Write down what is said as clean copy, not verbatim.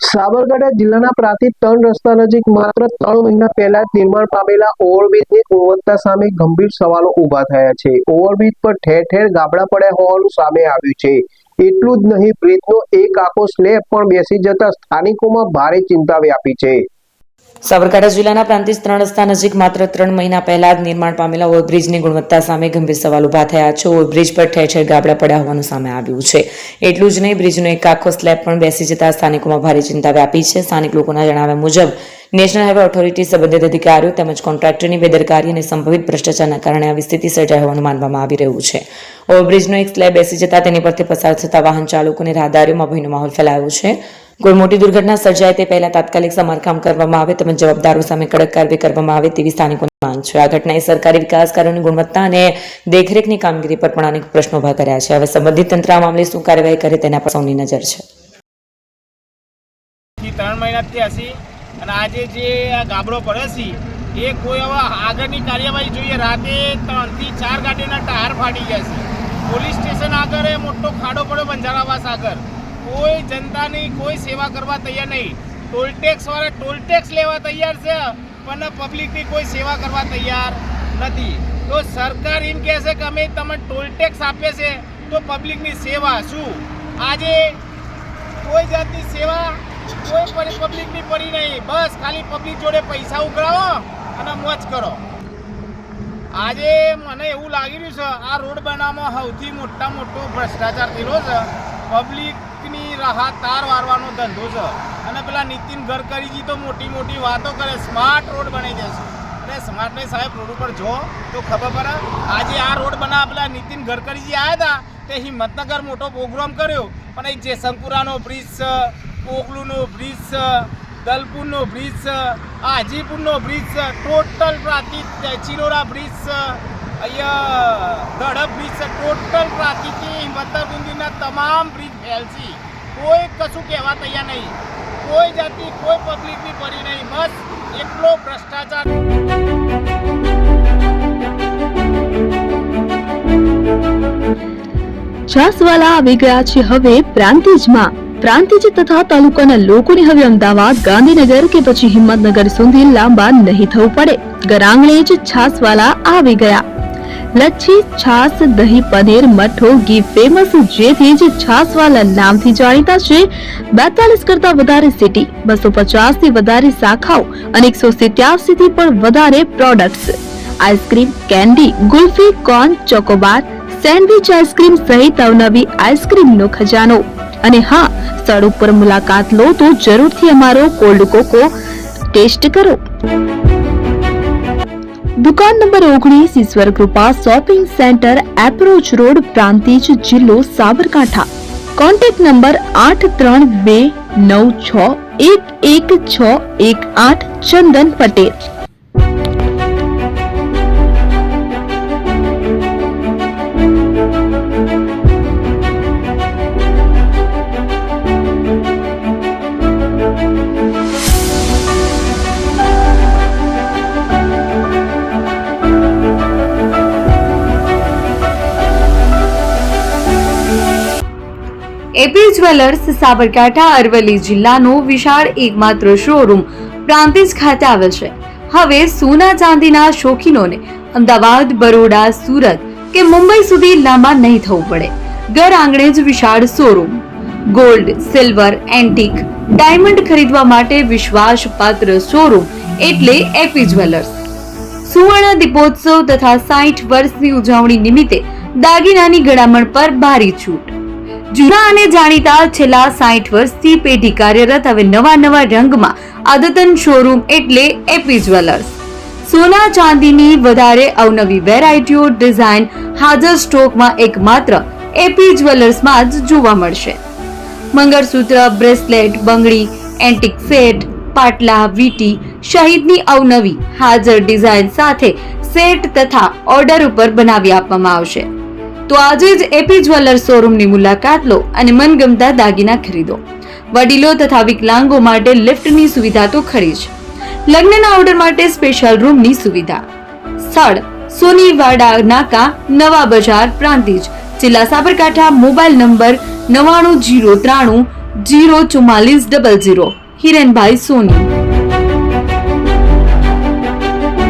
સાબરકાંઠા જિલ્લાના પ્રાંતિજ 3 રસ્તા નજીક માત્ર 3 મહિના પહેલા જ નિર્માણ પામેલા ઓવરબ્રિજની ગુણવત્તા સામે ગંભીર સવાલો ઊભા થયા છે। ઓવરબ્રિજ પર ઠેર ઠેર ગાબડા પડ્યા હોવાનું સામે આવ્યું છે। એટલું જ નહીં, બ્રિજનો એક આખો સ્લેબ પણ બેસી જતા સ્થાનિકોમાં ભારે ચિંતા વ્યાપી છે। સાબરકાંઠા જિલ્લાના પ્રાંતિજ 3 રસ્તા નજીક માત્ર 3 મહિના પહેલા જ નિર્માણ પામેલા ઓવરબ્રિજની ગુણવત્તા સામે ગંભીર સવાલ ઊભા થયા છે। ઓવરબ્રિજ પર ઠેર ઠેર ગાબડા પડ્યા હોવાનું સામે આવ્યું છે। એટલું જ નહીં, બ્રિજનો એક આખો સ્લેબ પણ બેસી જતા સ્થાનિકોમાં ભારે ચિંતા વ્યાપી છે। સ્થાનિક લોકોના જણાવ્યા મુજબ નેશનલ હાઈવે ઓથોરિટી, સંબંધિત અધિકારીઓ તેમજ કોન્ટ્રાક્ટરની બેદરકારી અને સંભવિત ભ્રષ્ટાચારના કારણે આવી સ્થિતિ સર્જાઈ હોવાનું માનવામાં આવી રહ્યું છે। ઓવરબ્રિજનો એક સ્લેબ બેસી જતા તેની પરથી પસાર થતા વાહન ચાલકો અને રાહદારીઓમાં ભયનો માહોલ ફેલાયો છે। કોઈ મોટી દુર્ઘટના સર્જાય તે પહેલા તાત્કાલિક સમારકામ કરવામાં આવે તેમજ જવાબદારો સામે કડક કાર્યવાહી કરવામાં આવે તેવી સ્થાનિકોની માંગ છે। આ ઘટનાએ સરકારી વિકાસ કાર્યોની ગુણવત્તા અને દેખરેખની કામગીરી પર પણ અનેક પ્રશ્નો ઉભા કર્યા છે। હવે સંબંધિત તંત્ર આ મામલે શું કાર્યવાહી કરે તેના પર સૌની નજર છે। 3 મહિનાથી હશે અને આજે જે આ ગાબડો પડે છે એ કોઈ હવે આગળની કાર્યવાહી જોઈએ। રાતે 3 થી 4 ગાડીના ટાયર ફાટી ગયા છે। પોલીસ સ્ટેશન આગળ મોટો ખાડો પડ્યો બંજારાવાસ આગળ, કોઈ જનતાની કોઈ સેવા કરવા તૈયાર નહીં। ટોલટેક્સ વાળા ટોલટેક્સ લેવા તૈયાર છે પણ પબ્લિકની કોઈ સેવા કરવા તૈયાર નથી। તો સરકાર એમ કહે છે કે અમે તમે ટોલટેક્સ આપીએ છે તો પબ્લિકની સેવા શું? આજે કોઈ જાતની સેવા કોઈ પબ્લિકની પડી નહીં। બસ ખાલી પબ્લિક જોડે પૈસા ઉઘરાવો અને મોજ કરો। આજે મને એવું લાગી રહ્યું છે આ રોડ બનાવવામાં સૌથી મોટો ભ્રષ્ટાચાર થયેલો છે। પબ્લિકની રાહ તાર વારવાનો ધંધો છે અને પેલા નીતિન ગડકરીજી તો મોટી વાતો કરે, સ્માર્ટ રોડ બનાવી દેશે। અરે સ્માર્ટ નહીં સાહેબ, રોડ ઉપર જો તો ખબર પડે। આજે આ રોડ બનાવવા પેલા નીતિન ગડકરીજી આવ્યા હતા તે હિંમતનગર મોટો પ્રોગ્રામ કર્યો, પણ એ જેસંગપુરાનો બ્રિજ છે, પોગલુનો બ્રિજ છે, દલપુરનો બ્રિજ છે, હાજીપુરનો બ્રિજ છે, ટોટલ પ્રાંતિજ ચિરોડા બ્રિજ છે, અહીંયા ધડપ બ્રિજ છે, ટોટલ પ્રાંતિજથી હિંમતનગર ગુંદીના તમામ બ્રિજ ફેલ છે। કોઈ કશું કહેવા તૈયાર નહીં, કોઈ જાતની કોઈ પબ્લિકની પડી નહીં। બસ એટલો ભ્રષ્ટાચાર। છાસવાલા આવી ગયા છે હવે પ્રાંતિજમાં। પ્રાંતિજ તથા તાલુકાના લોકોને હવે અમદાવાદ, ગાંધીનગર કે પછી હિંમતનગર સુધી લાંબા નહીં થવું પડે। ઘર આંગણે જ છાસવાલા આવી ગયા। લચ્છી, છાસ, દહીં, પનીર, મઠ્ઠો, ઘી ફેમસ, જેથી જ છાસવાલા નામથી જાણીતા છે। 42 કરતા વધારે સિટી, 250 થી વધારે શાખાઓ અને 187 થી પણ વધારે products. Ice cream, candy, kulfi, corn, Chocobar, sandwich ice cream સહિત અવનવી આઈસ્ક્રીમનો ખજાનો। અને હા, સ્થળ ઉપર મુલાકાત લો તો જરૂરથી અમારો કોલ્ડ કોકો ટેસ્ટ કરો। દુકાન number 19, Ishwar Krupa shopping centre, approach road, Prantij, જિલ્લો Sabarkantha. Contact number 8329611618 Chandan Patel. AP jewellers Sabarkantha Aravalli જિલ્લાનો વિશાળ એકમાત્ર શોરૂમ પ્રાંતિજ ખાતે આવેલ છે। હવે સોના ચાંદીના શોખીનોને અમદાવાદ, બરોડા, સુરત કે મુંબઈ સુધી લાંબા નહીં થવું પડે। ઘર આંગણે જ વિશાળ showroom. Gold, silver, antique, diamond ખરીદવા માટે વિશ્વાસપાત્ર શોરૂમ એટલે એપી જ્વેલર્સ। સુવર્ણ દીપોત્સવ તથા 60 વર્ષની ઉજવણી નિમિત્તે દાગીનાની ગળામણ પર ભારી છૂટ। જૂના અને જાણીતા છેલ્લા 60 વર્ષથી પેઢી કાર્યરત હવે નવા રંગમાં અદ્યતન શોરૂમ એટલે એપી જ્વેલર્સ। સોના ચાંદીની વધારે અવનવી વેરાયટીઓ, ડિઝાઇન હાજર સ્ટોકમાં એકમાત્ર એપી જ્વેલર્સમાં જ જોવા મળશે। મંગળસૂત્ર, બ્રેસલેટ, બંગડી, એન્ટિક સેટ, પાટલા, વીટી સહિતની અવનવી હાજર ડિઝાઇન સાથે સેટ તથા ઓર્ડર ઉપર બનાવી આપવામાં આવશે। તો આજે જ એપી જ્વેલર્સ શોરૂમની મુલાકાત લો અને મનગમતા દાગીના ખરીદો। વડીલો તથા વિકલાંગો માટે લિફ્ટની સુવિધા તો ખરી જ, લગ્નના ઓર્ડર માટે સ્પેશિયલ રૂમની સુવિધા। સ્થળ સોનીવાડા નાકા, નવા બજાર, પ્રાંતિજ, જિલ્લા સાબરકાંઠા। મોબાઈલ નંબર 9903 04400 હિરેનભાઈ સોની.